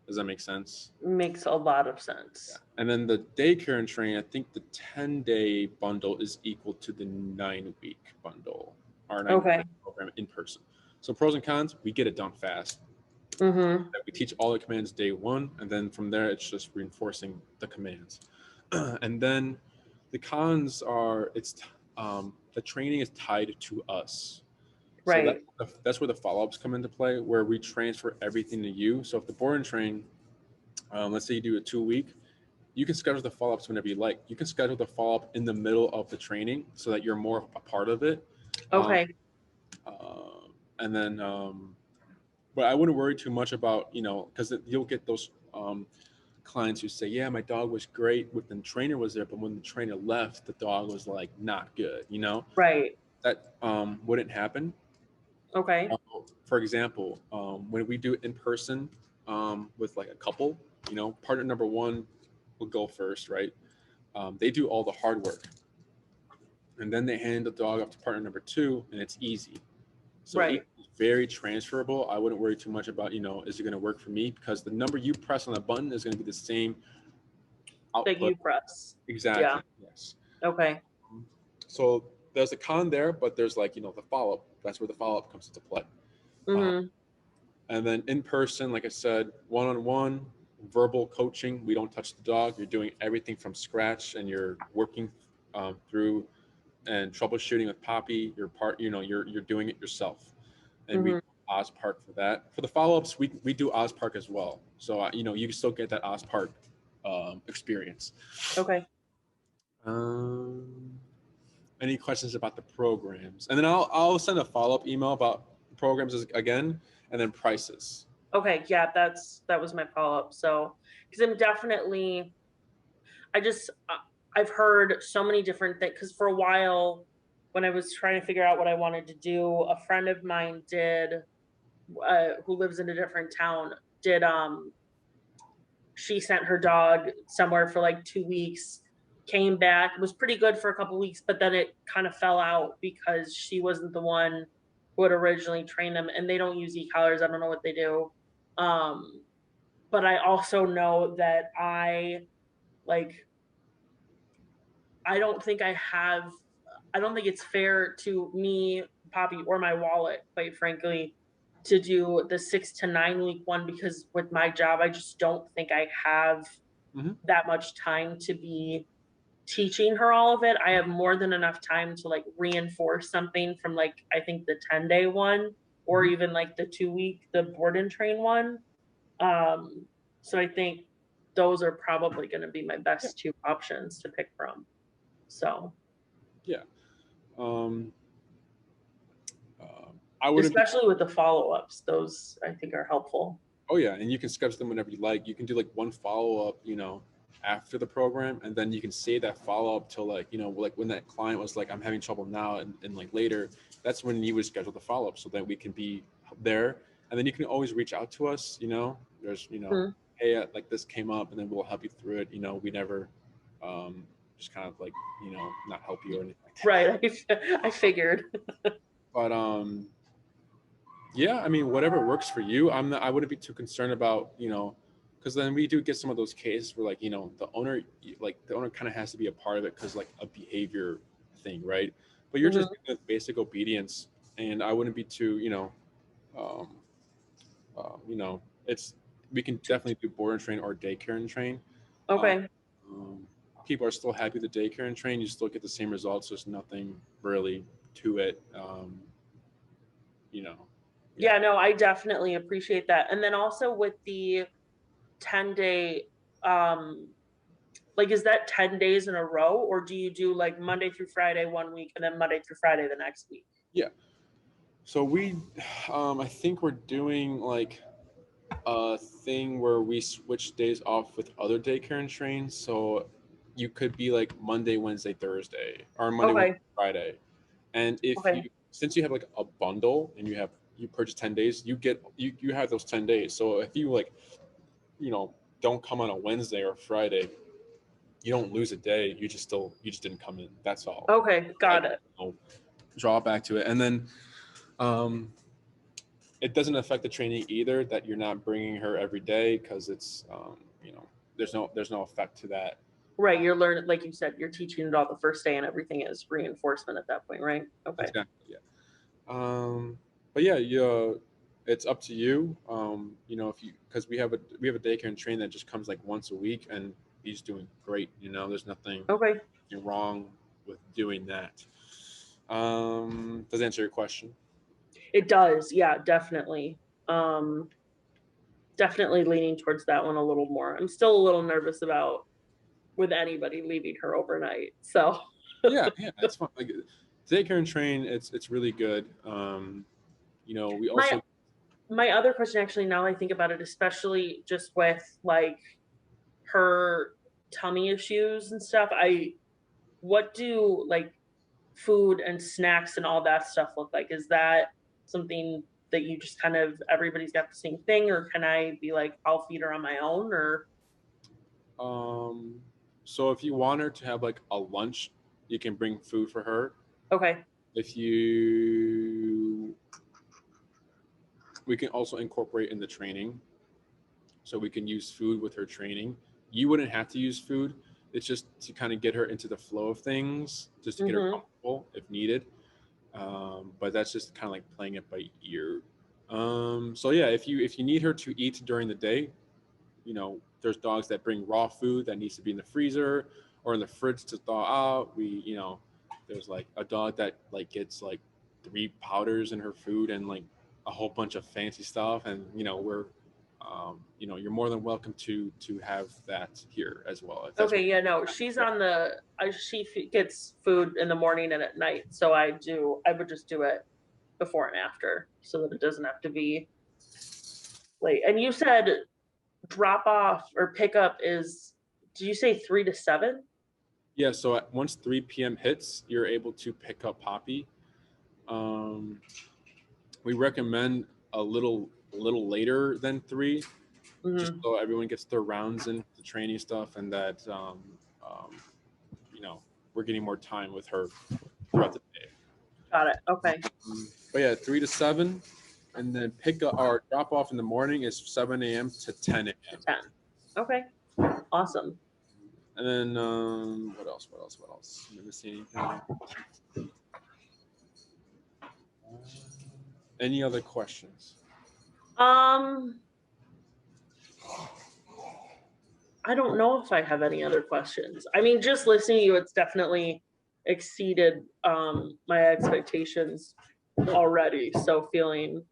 Does that make sense? Makes a lot of Yeah. sense. And then the daycare and train, I think the 10-day bundle is equal to the 9 week bundle, or 9 week Okay. program in person. So pros and cons, we get it done fast. Mm-hmm. We teach all the commands day one, and then from there it's just reinforcing the commands. And then the cons are the training is tied to us. So Right. that's where the follow-ups come into play, where we transfer everything to you. So if the board and train, let's say you do a 2 week, you can schedule the follow-ups whenever you like. You can schedule the follow-up in the middle of the training so that you're more a part of it. Okay. And then, but I wouldn't worry too much about, because you'll get those clients who say, yeah, my dog was great when the trainer was there, but when the trainer left, the dog was like not good, Right. That wouldn't happen. Okay. For example, when we do it in person with like a couple, partner number one will go first, right? They do all the hard work. And then they hand the dog off to partner number two, and it's easy. So right. It's very transferable. I wouldn't worry too much about, is it going to work for me? Because the number you press on the button is going to be the same output. That you press. Exactly. Yeah. Yes. Okay. So there's a con there, but there's like, the follow-up. That's where the follow-up comes into play. Mm-hmm. And then in person, like I said, one-on-one, verbal coaching. We don't touch the dog. You're doing everything from scratch, and you're working through and troubleshooting with Poppy. You're doing it yourself. And we OzPark for that. For the follow-ups, we do OzPark as well. So you can still get that OzPark experience. Okay. Any questions about the programs? And then I'll send a follow-up email about programs again, and then prices. Okay, yeah, that was my follow-up. So, because I'm definitely, I've heard so many different things. Because for a while, when I was trying to figure out what I wanted to do, a friend of mine who lives in a different town, she sent her dog somewhere for like 2 weeks, came back, was pretty good for a couple weeks, but then it kind of fell out because she wasn't the one who had originally trained them, and they don't use e-collars. I don't know what they do. But I also know that I don't think it's fair to me, Poppy, or my wallet, quite frankly, to do the 6 to 9 week one, because with my job, I just don't think I have that much time to be teaching her all of it. I have more than enough time to like reinforce something from like, I think the 10-day one, or even like the 2-week, the board and train one. So I think those are probably going to be my best two options to pick from. So yeah, especially with the follow-ups, those I think are helpful. Oh yeah, and you can schedule them whenever you like. You can do like one follow-up, after the program, and then you can save that follow-up till like, like when that client was like, I'm having trouble now, and like later, that's when you would schedule the follow-up so that we can be there. And then you can always reach out to us, there's, hey, like this came up, and then we'll help you through it. We never just kind of like, not help you or anything like that. Right. I figured. But yeah, I mean, whatever works for you. I wouldn't be too concerned about, because then we do get some of those cases where like, the owner kind of has to be a part of it because like a behavior thing, right? But you're just doing basic obedience, and I wouldn't be too, we can definitely do board and train or daycare and train. Okay. People are still happy with the daycare and train. You still get the same results. There's nothing really to it. Yeah, no, I definitely appreciate that. And then also with the 10-day, like, is that 10 days in a row, or do you do like Monday through Friday 1 week and then Monday through Friday the next week? Yeah. So I think we're doing like a thing where we switch days off with other daycare and train. So you could be like Monday, Wednesday, Thursday, or Monday, Wednesday, Friday. And if since you have like a bundle and you purchase 10 days, you have those 10 days. So if you like, don't come on a Wednesday or Friday, you don't lose a day. You just didn't come in. That's all. Okay. Got it. Draw back to it. And then, it doesn't affect the training either that you're not bringing her every day, because it's, there's no effect to that. Right. You're learning, like you said, you're teaching it all the first day, and everything is reinforcement at that point, right? Okay. Exactly. Yeah. But yeah, it's up to you. Because we have a daycare and train that just comes like once a week, and he's doing great. There's nothing wrong with doing that. Does that answer your question? It does. Yeah, definitely. Definitely leaning towards that one a little more. I'm still a little nervous about with anybody leaving her overnight. So Yeah, it's fun. Like daycare and train, it's really good. You know, we also my other question, actually, now I think about it, especially just with like her tummy issues and stuff, what do like food and snacks and all that stuff look like? Is that something that you just kind of everybody's got the same thing, or can I be like, I'll feed her on my own? Or so if you want her to have like a lunch, you can bring food for her. okay. If we can also incorporate in the training, so we can use food with her training. You wouldn't have to use food. It's just to kind of get her into the flow of things, just to get her Mm-hmm. comfortable if needed. But that's just kind of like playing it by ear. So yeah, if you need her to eat during the day, you know, there's dogs that bring raw food that needs to be in the freezer or in the fridge to thaw out. You know, there's like a dog that like gets like 3 powders in her food and like a whole bunch of fancy stuff, and you know you know, you're more than welcome to have that here as well. If that's Okay, what, yeah, no, she's on the gets food in the morning and at night, so I would just do it before and after so that it doesn't have to be late. And you said drop off or pick up is, did you say 3 to 7? yeah. So once 3 p.m. hits, you're able to pick up Poppy. Um, we recommend a little later than 3, just Mm-hmm. so everyone gets their rounds in the training stuff, and that you know, we're getting more time with her throughout the day. Got it. Okay. But yeah, 3 to 7, and then pick up or drop off in the morning is 7 a.m. to 10 a.m. 10. Okay. Awesome. And then what else? What else? What else? Am I missing anything? Any other questions? Um, I don't know if I have any other questions. I mean, just listening to you, it's definitely exceeded my expectations already. So feeling,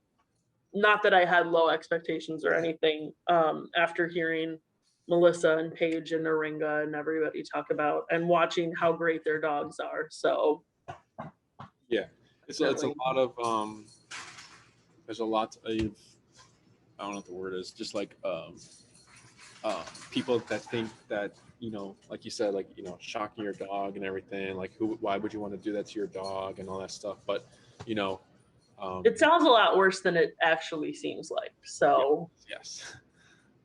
not that I had low expectations or anything, after hearing Melissa and Paige and Naringa and everybody talk about and watching how great their dogs are. So Yeah, it's a lot of there's a lot of, I don't know what the word is, just like people that think that, you know, like you said, like, you know, shocking your dog and everything, like why would you want to do that to your dog and all that stuff, but you know, it sounds a lot worse than it actually seems like. So yes.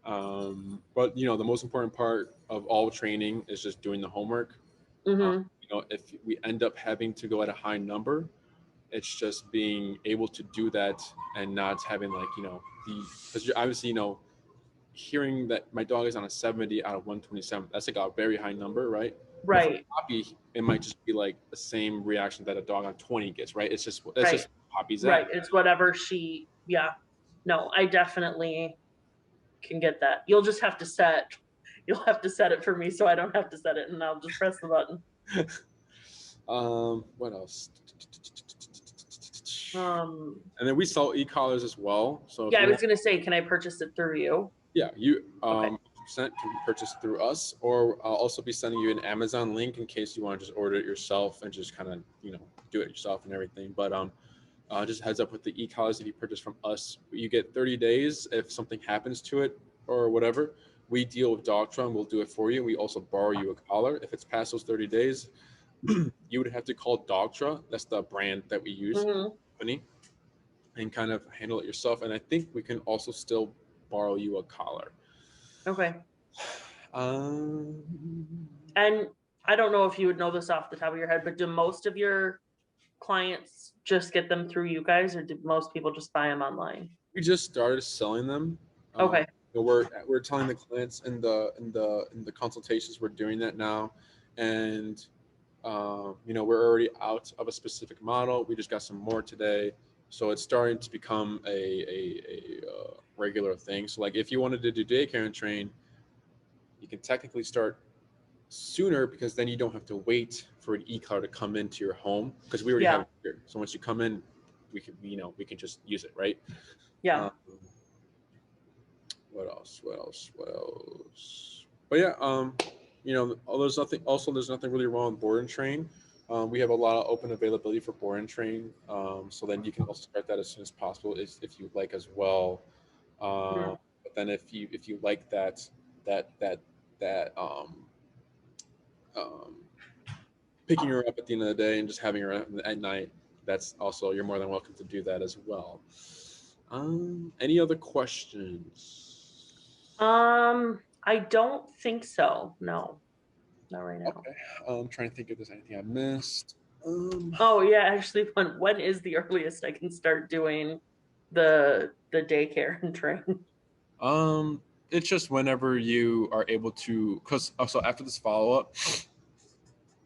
But you know, the most important part of all training is just doing the homework. mm-hmm. You know, if we end up having to go at a high number, it's just being able to do that and not having like, you know, because you're obviously, you know, hearing that my dog is on a 70 out of 127, that's like a very high number, right? But for Right. Poppy, it might just be like the same reaction that a dog on 20 gets, right? It's just that's Right. just Poppy's Right. at. It's whatever yeah. No, I definitely can get that. You'll have to set it for me so I don't have to set it and I'll just press the button. What else? Um, And then we sell e-collars as well. So yeah, I was gonna say, can I purchase it through you? yeah, you Okay. percent can be purchased through us, or I'll also be sending you an Amazon link in case you want to just order it yourself and just kind of, you know, do it yourself and everything. But just heads up with the e-collars, if you purchase from us, you get 30 days. If something happens to it or whatever, we deal with Dogtron. We'll do it for you. We also borrow you a collar. If it's past those 30 days, you would have to call Dogtra. That's the brand that we use, Mm-hmm. company, and kind of handle it yourself. And I think we can also still borrow you a collar. Okay. Um, And I don't know if you would know this off the top of your head, but do most of your clients just get them through you guys, or do most people just buy them online? we just started selling them. Okay. We're telling the clients in the consultations, we're doing that now, and you know, we're already out of a specific model. We just got some more today, so it's starting to become a regular thing. So like, if you wanted to do daycare and train, you can technically start sooner, because then you don't have to wait for an e-car to come into your home, because we already have it here. So once you come in, we can, you know, we can just use it, right? Yeah. What else? What else? What else? But yeah, you know, there's nothing really wrong with board and train. We have a lot of open availability for board and train. So then you can also start that as soon as possible if you like as well. Mhm. But then if you like that that that um, picking her up at the end of the day and just having her at night, that's also, you're more than welcome to do that as well. Any other questions? I don't think so. No, not right now. Okay. I'm trying to think if there's anything I missed. Um, Oh yeah, actually, when is the earliest I can start doing the daycare and train? um, it's just whenever you are able to, because also after this follow up,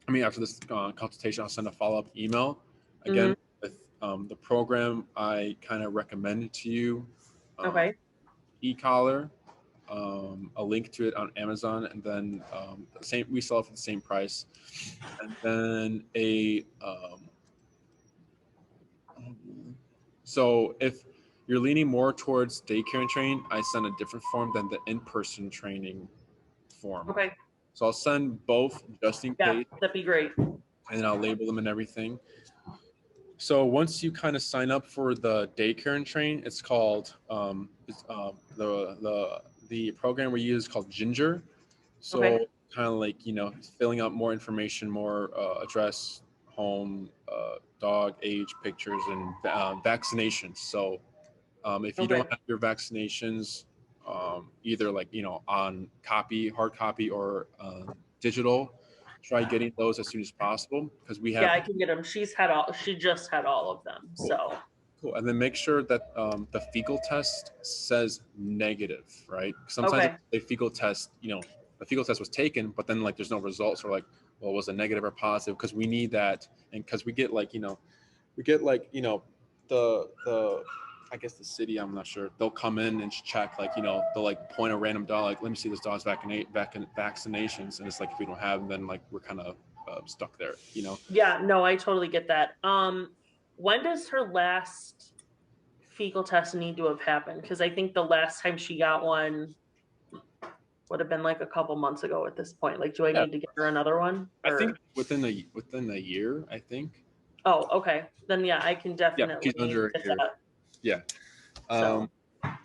I mean after this consultation, I'll send a follow up email Hmm. again with the program I kind of recommended to you, um, Okay. e-collar, a link to it on Amazon, and then the same, we sell it for the same price, and then so if you're leaning more towards daycare and train, I send a different form than the in-person training form. Okay. So I'll send both just in Yeah, case, that'd be great. and then I'll label them and everything. So once you kind of sign up for the daycare and train, it's called the program we use is called Ginger. Okay. So kind of like, you know, filling out more information, more address, home, dog, age, pictures, and vaccinations. So if you Okay. don't have your vaccinations, either like, you know, on copy, hard copy, or digital, try getting those as soon as possible because we Yeah, have. I can get them. She just had all of them. Cool. So, Cool. And then make sure that the fecal test says negative, right? Sometimes okay. a fecal test, you know, the fecal test was taken, but then like there's no results, or like, well, was it negative or positive? Because we need that, and because we get like, you know, the I guess the city, I'm not sure. They'll come in and check, like, you know, they'll like point a random dog, like, let me see this dog's vaccinations, and it's like if we don't have them, then like we're kind of stuck there, you know. Yeah, no, I totally get that. When does her last fecal test need to have happened? Because I think the last time she got one would have been like a couple months ago at this point. Like, do I Yeah, need to get her another one? I think Or within a year, I think. oh, okay. Then yeah, I can Yeah, she's definitely under a get year. that. Yeah. So Um,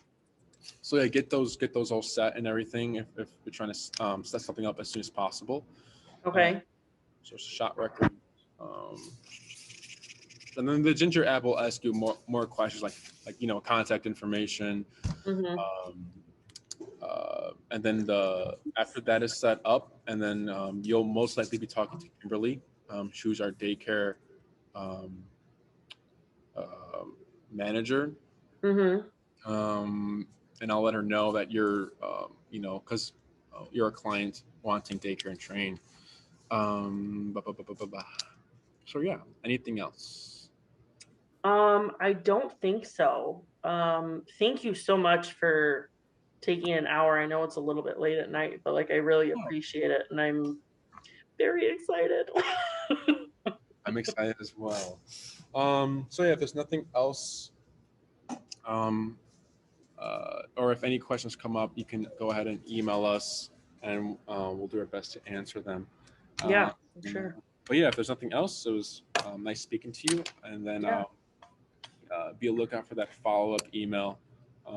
so yeah, get those all set and everything if you're trying to set something up as soon as possible. Uh, okay. so shot record. Um, and then the Ginger app will ask you more questions like, you know, contact information. Mm-hmm. Um, and then after that is set up, and then you'll most likely be talking to Kimberly, who's our daycare um, uh, manager. Mm-hmm. um, and I'll let her know that you're, you know, because you're a client wanting daycare and train. Bah, bah, bah, bah, bah, bah. So yeah, anything else? I don't think so. Thank you so much for taking an hour. I know it's a little bit late at night, but like I really Oh, appreciate it and I'm very excited. I'm excited as well. So yeah, if there's nothing else, um, or if any questions come up, you can go ahead and email us, and we'll do our best to answer them. Yeah, Uh, for sure. but yeah, if there's nothing else, it was nice speaking to you, and then Yeah. be a lookout for that follow-up email.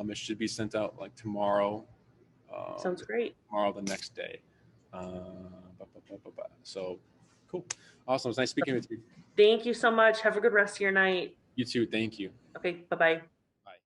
It should be sent out like tomorrow, Sounds great. tomorrow the next day. So cool, awesome. It's nice speaking with you. Thank you so much. Have a good rest of your night. You too. Thank you. Okay, bye-bye.